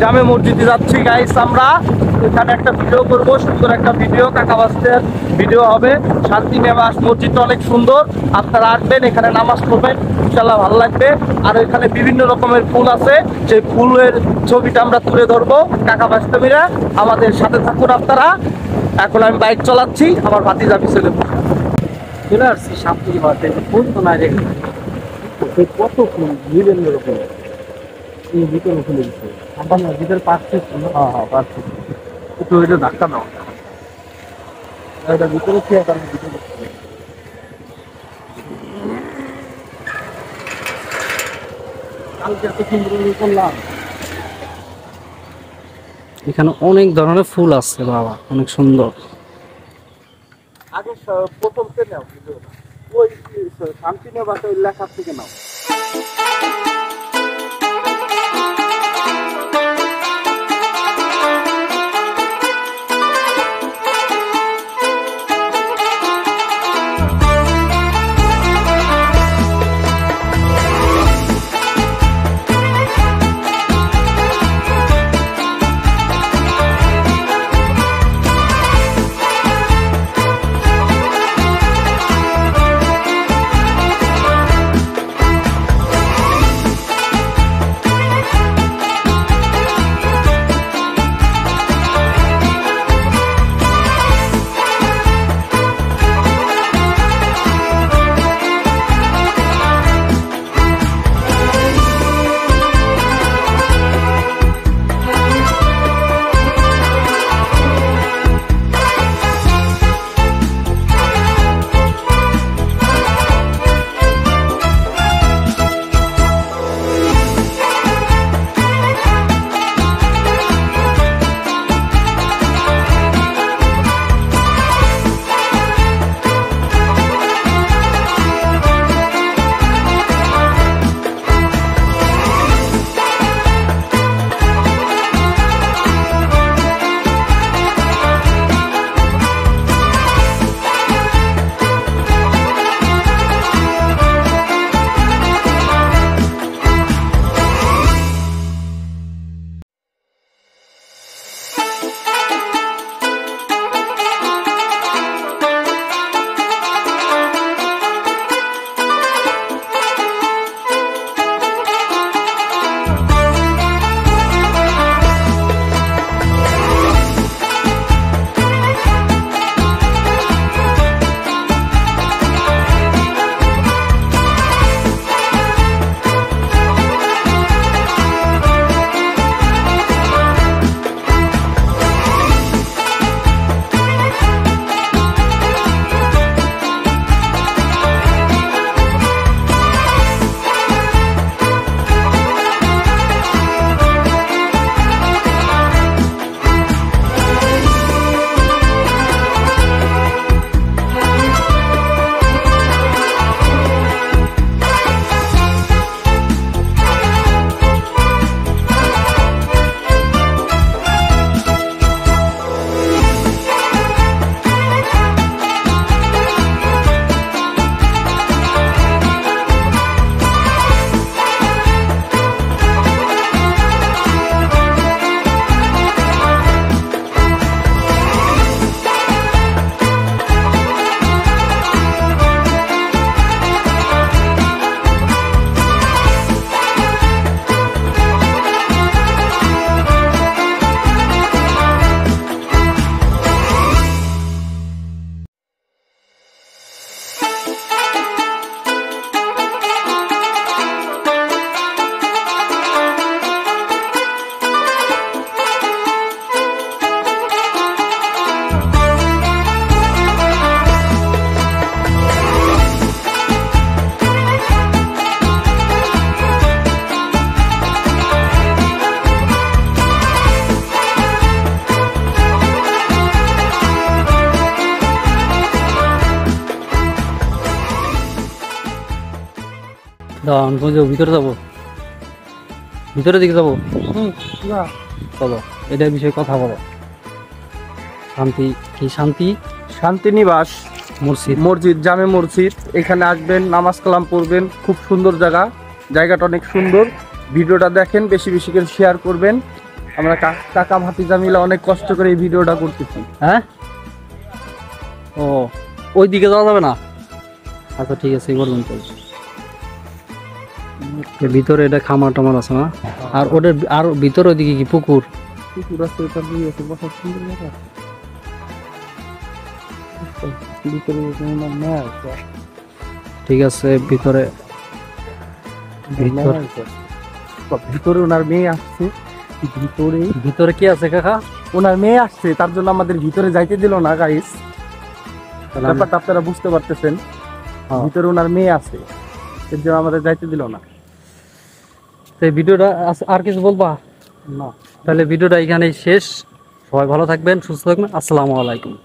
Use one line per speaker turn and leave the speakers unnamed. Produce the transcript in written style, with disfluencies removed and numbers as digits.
জামে মসজিদে যাচ্ছি গাইস। আমরা এখানে একটা ভিডিও করব, সুন্দর একটা ভিডিও, কাকাবাসের ভিডিও হবে। শান্তি নিবাস মসজিদটা অনেক সুন্দর, আপনারা আসবেন, এখানে নামাজ পড়বেন, ইনশাল্লাহ ভালো লাগবে। আর এখানে বিভিন্ন রকমের ফুল আছে, সেই ফুলের ছবিটা আমরা তুলে ধরবো। কাকাবাস্তমীরা আমাদের সাথে থাকুন আপনারা। এখন আমি বাইক চালাচ্ছি, আমার ভাতিজা পিছনে চলে আসছি। শান্তি নিবাসে ফুল তো না রেখে কত ফুল বিভিন্ন রকমের ভিতরে খুলে দিচ্ছে। ভিতরে পাচ্ছি, হ্যাঁ হ্যাঁ পাচ্ছি, একটু এটা ধাক্কা দাও, এটা ভিতরে খেয়ে ভিতরে কালকে এত সুন্দর করলাম।
এখানে অনেক ধরনের ফুল আছে বাবা, অনেক সুন্দর।
আগে প্রথম কে নাও, ওই শান্তি নিবাসে ওই লেখার থেকে নাও।
ভিতরে যাবো, ভিতরের দিকে যাবো। চলো, এটার বিষয়ে কথা বলো। শান্তি কি?
শান্তি নিবাস মসজিদ, জামে মসজিদ। এখানে আসবেন, নামাজ কালাম পড়বেন, খুব সুন্দর জায়গা, জায়গাটা অনেক সুন্দর। ভিডিওটা দেখেন, বেশি বেশি করে শেয়ার করবেন। আমরা কাকা ভাতিজা মিলে অনেক কষ্ট করে এই ভিডিওটা করতেছি।
হ্যাঁ, ও ওই দিকে যাওয়া যাবে না? আচ্ছা ঠিক আছে, এই বলুন তো। এর ভিতরে এটা খামার টামার আছে না? আর ওদের আর ভিতরে ওইদিকে কি পুকুর?
পুকুর আছে, ওটার দিকে আছে, বসার সুন্দর জায়গা। ভিতরে কোনো মেয়ে আছে।
ঠিক আছে, ভিতরে ভিতর
ভিতরে ওনার মেয়ে আসছে, ভিতরে
ভিতরে কি আছে কাকা?
ওনার মেয়ে আসছে, তার জন্য আমাদের ভিতরে যাইতে দিল না গাইস।
তাহলে আমি-
ব্যাপারটা আপনারা বুঝতে পারতেছেন।
হ্যাঁ।
ভিতরে ওনার মেয়ে আছে, এর জন্য আমাদের যাইতে দিল না।
তো এই ভিডিওটা আর কিছু বলবা?
না,
তাহলে ভিডিওটা এখানেই শেষ। সবাই ভালো থাকবেন, সুস্থ থাকবেন। আসসালামু আলাইকুম।